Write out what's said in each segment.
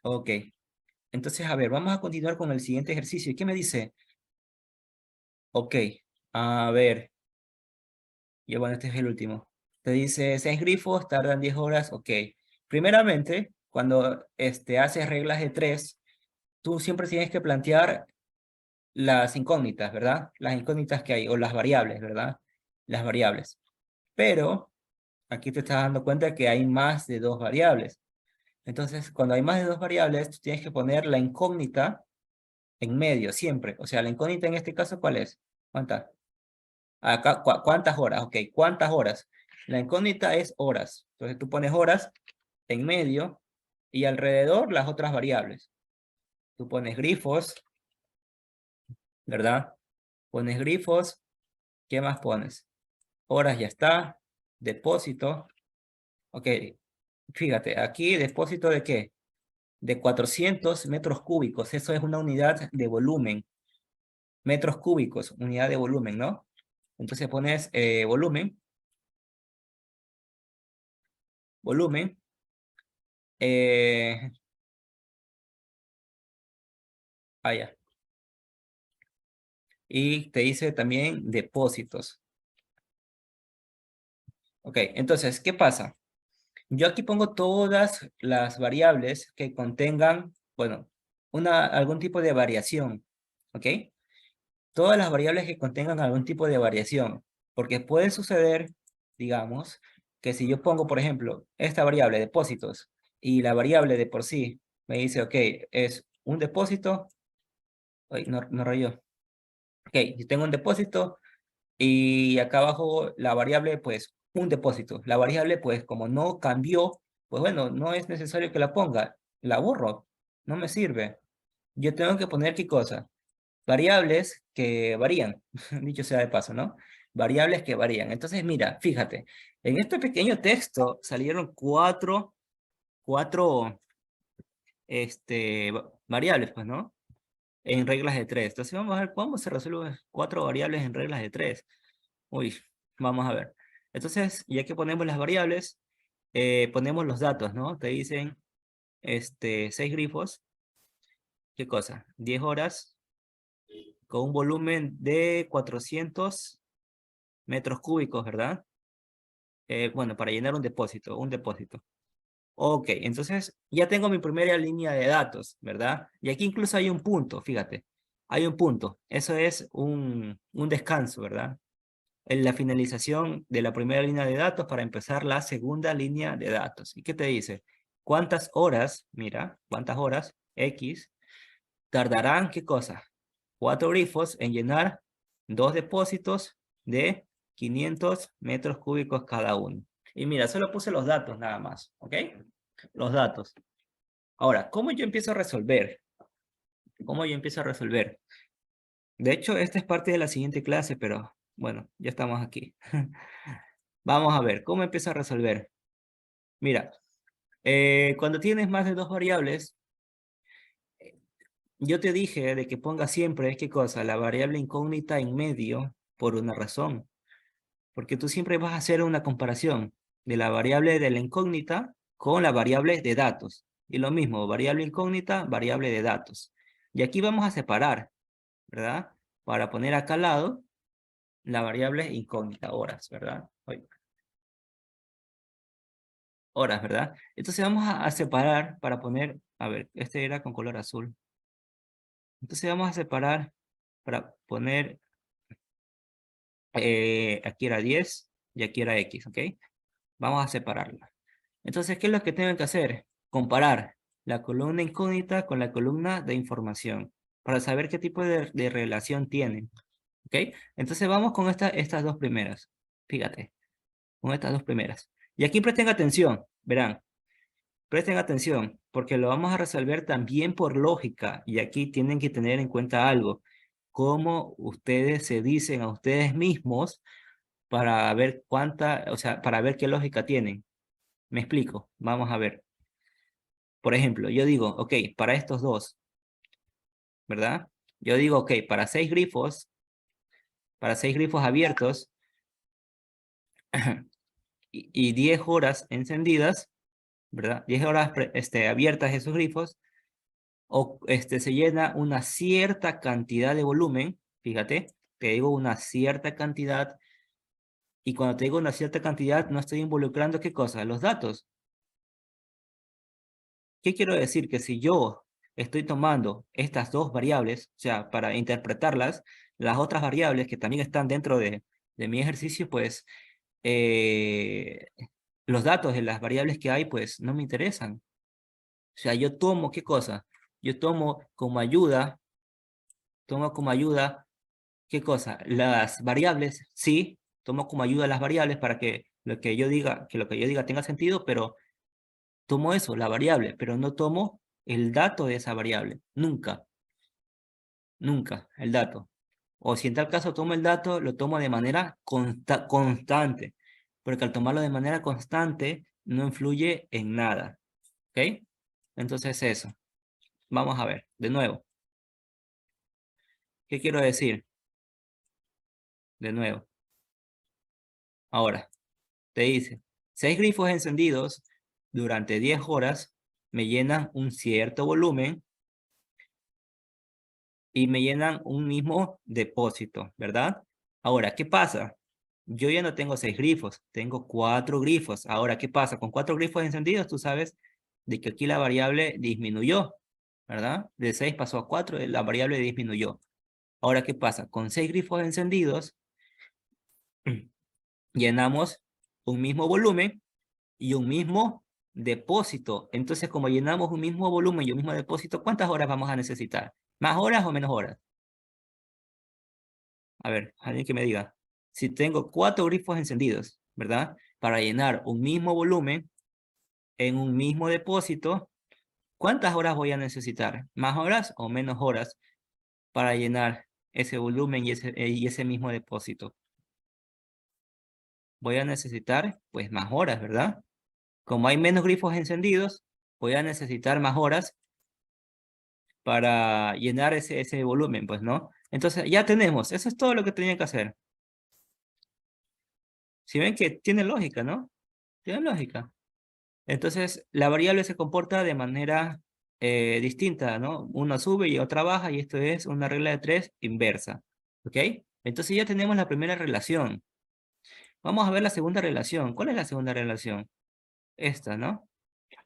Ok. Entonces, a ver, vamos a continuar con el siguiente ejercicio. ¿Qué me dice? Ok. A ver. Y bueno, este es el último. Te dice 6 grifos, tardan 10 horas. Ok. Primeramente, cuando haces reglas de 3, tú siempre tienes que plantear las incógnitas, ¿verdad? Las incógnitas que hay, o las variables, ¿verdad? Las variables. Pero aquí te estás dando cuenta que hay más de 2 variables. Entonces, cuando hay más de 2 variables, tú tienes que poner la incógnita en medio, siempre. O sea, la incógnita en este caso, ¿cuál es? ¿Cuántas? Acá, ¿cuántas horas? Ok, ¿cuántas horas? La incógnita es horas. Entonces, tú pones horas en medio y alrededor las otras variables. Tú pones grifos, ¿verdad? Pones grifos. ¿Qué más pones? Horas ya está. Depósito. Ok, fíjate, aquí depósito ¿de qué? De 400 metros cúbicos. Eso es una unidad de volumen. Metros cúbicos, unidad de volumen, ¿no? Entonces pones volumen, volumen, eh, ya. Y te dice también depósitos. Ok, entonces, ¿qué pasa? Yo aquí pongo todas las variables que contengan, bueno, algún tipo de variación, ¿ok? Todas las variables que contengan algún tipo de variación, porque puede suceder, digamos, que si yo pongo, por ejemplo, esta variable depósitos y la variable de por sí me dice, ok, es un depósito, ay, no rayó. Ok, yo tengo un depósito y acá abajo la variable, pues, un depósito. La variable, pues, como no cambió, pues bueno, no es necesario que la ponga, la borro, no me sirve. Yo tengo que poner ¿qué cosa? Variables que varían, dicho sea de paso, ¿no? Variables que varían. Entonces, mira, fíjate, en este pequeño texto salieron cuatro, variables, pues, ¿no? En reglas de 3. Entonces, vamos a ver cómo se resuelven 4 variables en reglas de 3. Uy, vamos a ver. Entonces, ya que ponemos las variables, ponemos los datos, ¿no? Te dicen, 6 grifos. ¿Qué cosa? 10 horas con un volumen de 400 metros cúbicos, ¿verdad? Bueno, para llenar un depósito, un depósito. Ok, entonces ya tengo mi primera línea de datos, ¿verdad? Y aquí incluso hay un punto, fíjate. Hay un punto. Eso es un descanso, ¿verdad? En la finalización de la primera línea de datos para empezar la segunda línea de datos. ¿Y qué te dice? ¿Cuántas horas, mira, cuántas horas, X, tardarán, qué cosa? 4 grifos en llenar 2 depósitos de 500 metros cúbicos cada uno. Y mira, solo puse los datos nada más, ¿ok? Los datos. Ahora, ¿cómo yo empiezo a resolver? ¿Cómo yo empiezo a resolver? De hecho, esta es parte de la siguiente clase, pero bueno, ya estamos aquí. Vamos a ver, ¿cómo empiezo a resolver? Mira, cuando tienes más de 2 variables, yo te dije de que ponga siempre, ¿qué cosa? La variable incógnita en medio por una razón. Porque tú siempre vas a hacer una comparación de la variable de la incógnita con la variable de datos. Y lo mismo, variable incógnita, variable de datos. Y aquí vamos a separar, ¿verdad? Para poner acá al lado la variable incógnita, horas, ¿verdad? Horas, ¿verdad? Entonces vamos a separar para poner, a ver, este era con color azul. Entonces vamos a separar para poner, aquí era 10 y aquí era X, ¿ok? Vamos a separarla. Entonces, ¿qué es lo que tengo que hacer? Comparar la columna incógnita con la columna de información para saber qué tipo de relación tienen, ¿ok? Entonces vamos con estas dos primeras. Fíjate, con estas dos primeras. Y aquí presten atención, verán. Presten atención, porque lo vamos a resolver también por lógica. Y aquí tienen que tener en cuenta algo. Cómo ustedes se dicen a ustedes mismos para ver o sea, para ver qué lógica tienen. Me explico. Vamos a ver. Por ejemplo, yo digo, ok, para estos dos, ¿verdad? Yo digo, ok, para 6 grifos abiertos y 10 horas encendidas, ¿verdad? 10 horas abiertas esos grifos, o se llena una cierta cantidad de volumen, fíjate, te digo una cierta cantidad, y cuando te digo una cierta cantidad, no estoy involucrando ¿qué cosa? Los datos. ¿Qué quiero decir? Que si yo estoy tomando estas dos variables, o sea, para interpretarlas, las otras variables que también están dentro de mi ejercicio, pues eh, los datos de las variables que hay, pues no me interesan. O sea, yo tomo, ¿qué cosa? Yo tomo como ayuda, ¿qué cosa? Las variables, sí, tomo como ayuda las variables para que lo que yo diga, tenga sentido, pero tomo eso, la variable, pero no tomo el dato de esa variable. Nunca, nunca el dato. O si en tal caso tomo el dato, lo tomo de manera constante, porque al tomarlo de manera constante no influye en nada. ¿Ok? Entonces eso. Vamos a ver, de nuevo. ¿Qué quiero decir? De nuevo. Ahora, te dice, 6 grifos encendidos durante 10 horas me llenan un cierto volumen y me llenan un mismo depósito, ¿verdad? Ahora, ¿qué pasa? Yo ya no tengo 6 grifos, tengo 4 grifos. Ahora, ¿qué pasa? Con 4 grifos encendidos, tú sabes de que aquí la variable disminuyó, ¿verdad? De 6 pasó a 4, la variable disminuyó. Ahora, ¿qué pasa? Con 6 grifos encendidos, llenamos un mismo volumen y un mismo depósito. Entonces, como llenamos un mismo volumen y un mismo depósito, ¿cuántas horas vamos a necesitar? ¿Más horas o menos horas? A ver, alguien que me diga. Si tengo 4 grifos encendidos, ¿verdad? Para llenar un mismo volumen en un mismo depósito, ¿cuántas horas voy a necesitar? ¿Más horas o menos horas para llenar ese volumen y ese mismo depósito? Voy a necesitar, pues, más horas, ¿verdad? Como hay menos grifos encendidos, voy a necesitar más horas para llenar ese volumen, pues, ¿no? Entonces, ya tenemos, eso es todo lo que tenía que hacer. Si ven que tiene lógica, ¿no? Tiene lógica. Entonces, la variable se comporta de manera distinta, ¿no? Una sube y otra baja, y esto es una regla de 3 inversa, ¿ok? Entonces ya tenemos la primera relación. Vamos a ver la segunda relación. ¿Cuál es la segunda relación? Esta, ¿no?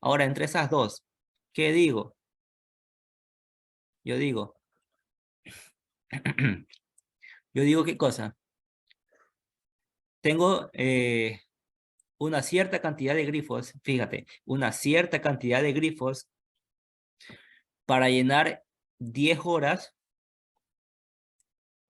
Ahora, entre esas dos, ¿qué digo? Yo digo, yo digo, ¿qué cosa? Tengo una cierta cantidad de grifos, fíjate, una cierta cantidad de grifos para llenar 10 horas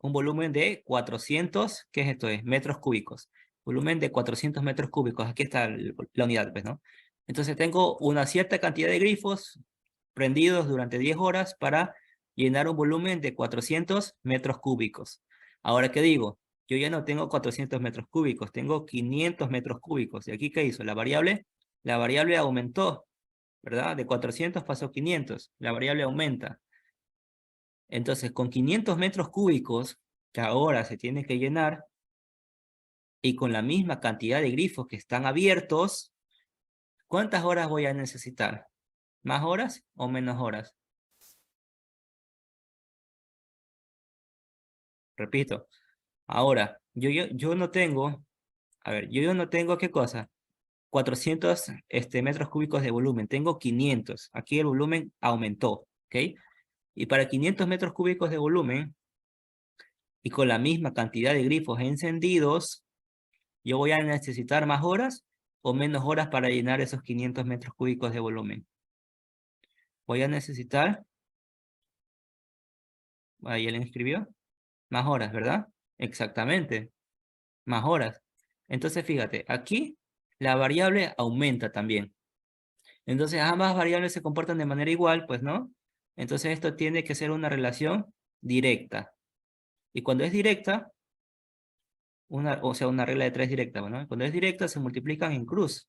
un volumen de 400, ¿qué es esto? Es metros cúbicos. Volumen de 400 metros cúbicos. Aquí está la unidad, pues, ¿no? Entonces tengo una cierta cantidad de grifos prendidos durante 10 horas para llenar un volumen de 400 metros cúbicos. Ahora, ¿qué digo? Yo ya no tengo 400 metros cúbicos, tengo 500 metros cúbicos. ¿Y aquí qué hizo? La variable aumentó, ¿verdad? De 400 pasó a 500. La variable aumenta. Entonces, con 500 metros cúbicos que ahora se tiene que llenar y con la misma cantidad de grifos que están abiertos, ¿cuántas horas voy a necesitar? ¿Más horas o menos horas? Repito, ahora, yo no tengo, a ver, yo no tengo, ¿qué cosa? 400 metros cúbicos de volumen, tengo 500. Aquí el volumen aumentó, ¿ok? Y para 500 metros cúbicos de volumen y con la misma cantidad de grifos encendidos, yo voy a necesitar más horas o menos horas para llenar esos 500 metros cúbicos de volumen. Voy a necesitar, ahí él escribió, más horas, ¿verdad? Exactamente, más horas. Entonces, fíjate, aquí la variable aumenta también. Entonces, ambas variables se comportan de manera igual, pues, ¿no? Entonces, esto tiene que ser una relación directa. Y cuando es directa, o sea, una regla de 3 directa, ¿no? Cuando es directa, se multiplican en cruz,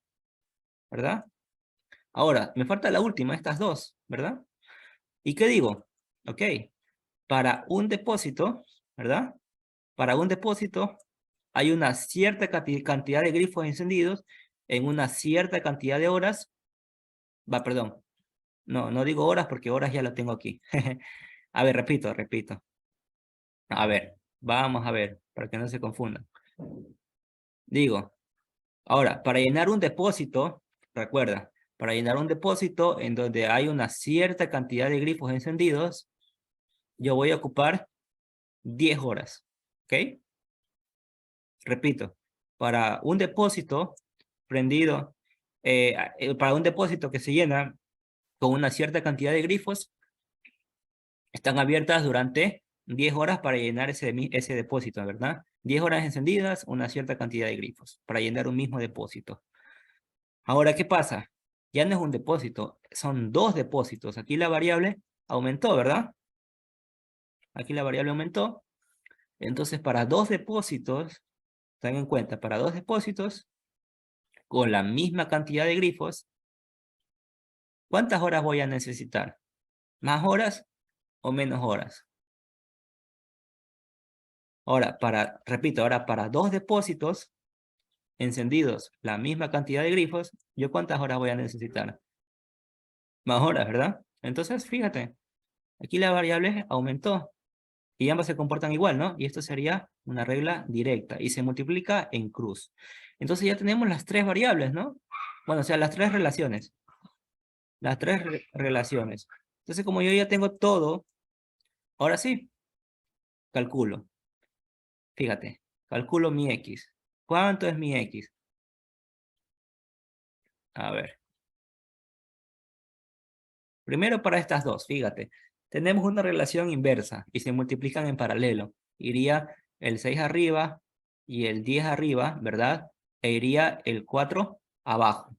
¿verdad? Ahora, me falta la última, estas dos, ¿verdad? ¿Y qué digo? Ok, para un depósito, ¿verdad? Para un depósito hay una cierta cantidad de grifos encendidos en una cierta cantidad de horas, perdón, No, no digo horas porque horas ya lo tengo aquí. A ver, repito. A ver, vamos a ver, para que no se confundan. Digo, ahora, para llenar un depósito, recuerda, para llenar un depósito en donde hay una cierta cantidad de grifos encendidos, yo voy a ocupar 10 horas. ¿Ok? Repito, para un depósito prendido, para un depósito que se llena con una cierta cantidad de grifos, están abiertas durante 10 horas para llenar ese depósito, ¿verdad? 10 horas encendidas, una cierta cantidad de grifos para llenar un mismo depósito. Ahora, ¿qué pasa? Ya no es un depósito, son dos depósitos. Aquí la variable aumentó, ¿verdad? Aquí la variable aumentó. Entonces, para dos depósitos, ten en cuenta, para dos depósitos, con la misma cantidad de grifos, ¿cuántas horas voy a necesitar? ¿Más horas o menos horas? Ahora, repito, ahora para dos depósitos encendidos, la misma cantidad de grifos, ¿yo cuántas horas voy a necesitar? Más horas, ¿verdad? Entonces, fíjate, aquí la variable aumentó y ambas se comportan igual, ¿no? Y esto sería una regla directa y se multiplica en cruz. Entonces ya tenemos las tres variables, ¿no? Bueno, o sea, las tres relaciones. Las tres relaciones. Entonces, como yo ya tengo todo, ahora sí, calculo. Fíjate, calculo mi X. ¿Cuánto es mi X? A ver. Primero para estas dos, fíjate. Tenemos una relación inversa y se multiplican en paralelo. Iría el 6 arriba y el 10 arriba, ¿verdad? E iría el 4 abajo.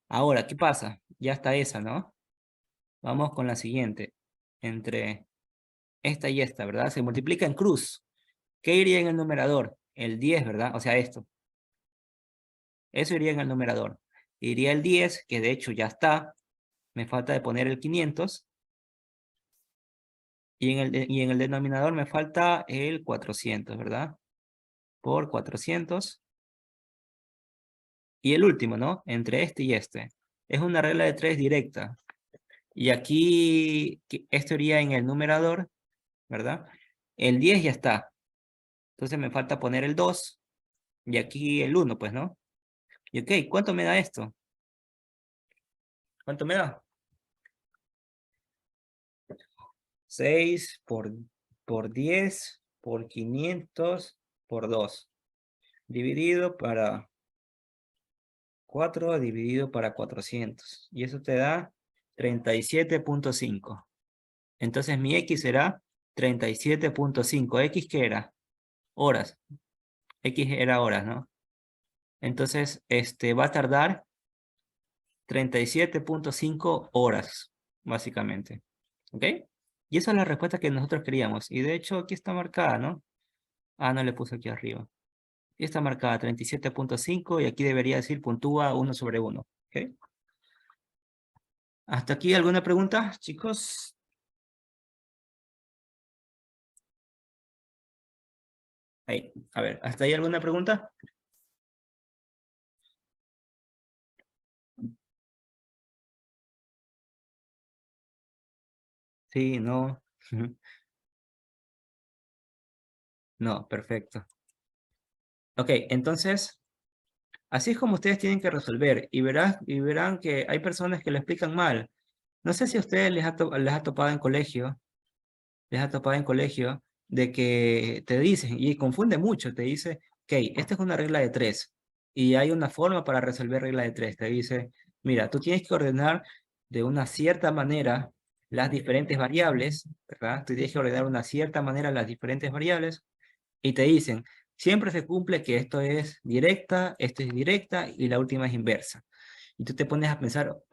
Ahora, ¿qué pasa? Ya está esa, ¿no? Vamos con la siguiente. Entre esta y esta, ¿verdad? Se multiplica en cruz. ¿Qué iría en el numerador? El 10, ¿verdad? O sea, esto. Eso iría en el numerador. Iría el 10, que de hecho ya está. Me falta de poner el 500. Y en el denominador me falta el 400, ¿verdad? Por 400. Y el último, ¿no? Entre este y este. Es una regla de 3 directa. Y aquí, esto iría en el numerador, ¿verdad? El 10 ya está. Entonces me falta poner el 2. Y aquí el 1, pues, ¿no? Y ok, ¿cuánto me da esto? ¿Cuánto me da? 6 por 10 por 500 por 2. Dividido para 4 dividido para 400. Y eso te da 37.5. Entonces mi X será 37.5. ¿X qué era? Horas. X era horas, ¿no? Entonces, va a tardar 37.5 horas, básicamente. ¿Ok? Y esa es la respuesta que nosotros queríamos. Y de hecho aquí está marcada, ¿no? Ah, no le puse aquí arriba. Aquí está marcada 37.5 y aquí debería decir puntúa 1/1. ¿Ok? ¿Hasta aquí alguna pregunta, chicos? Ahí, a ver, ¿hasta ahí alguna pregunta? Sí, no. No, perfecto. Ok, entonces, así es como ustedes tienen que resolver y verán que hay personas que lo explican mal. No sé si a ustedes les ha topado en colegio, de que te dicen, y confunde mucho, te dice, ok, esta es una regla de 3 y hay una forma para resolver regla de 3. Te dice, mira, tú tienes que ordenar de una cierta manera las diferentes variables, ¿verdad? Tú tienes que ordenar de una cierta manera las diferentes variables y te dicen, siempre se cumple que esto es directa y la última es inversa. Y tú te pones a pensar, o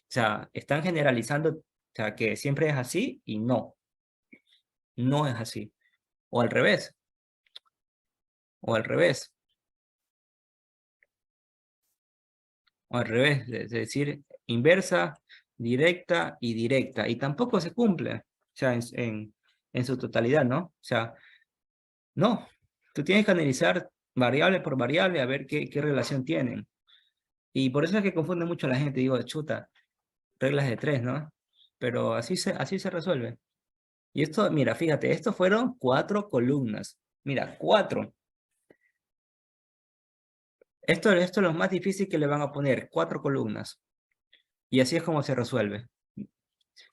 sea, están generalizando, o sea, que siempre es así y no, no es así. O al revés, o al revés, o al revés, es decir, inversa, directa y directa. Y tampoco se cumple, o sea, en su totalidad, ¿no? O sea, no, tú tienes que analizar variable por variable a ver qué relación tienen. Y por eso es que confunde mucho a la gente. Digo, chuta, reglas de tres, ¿no? Pero así se resuelve. Y esto, mira, fíjate, estos fueron 4 columnas. Mira, 4. Esto es lo más difícil que le van a poner, 4 columnas. Y así es como se resuelve.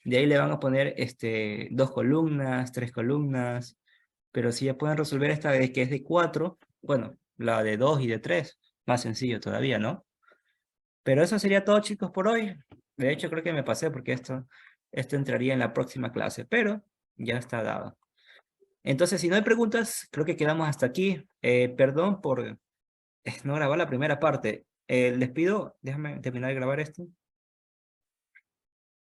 De ahí le van a poner 2 columnas, 3 columnas. Pero si ya pueden resolver esta de que es de 4, bueno, la de 2 y de 3, más sencillo todavía, ¿no? Pero eso sería todo, chicos, por hoy. De hecho, creo que me pasé porque esto entraría en la próxima clase, pero ya está dado. Entonces, si no hay preguntas, creo que quedamos hasta aquí. Perdón por no grabar la primera parte. Les pido, déjame terminar de grabar esto.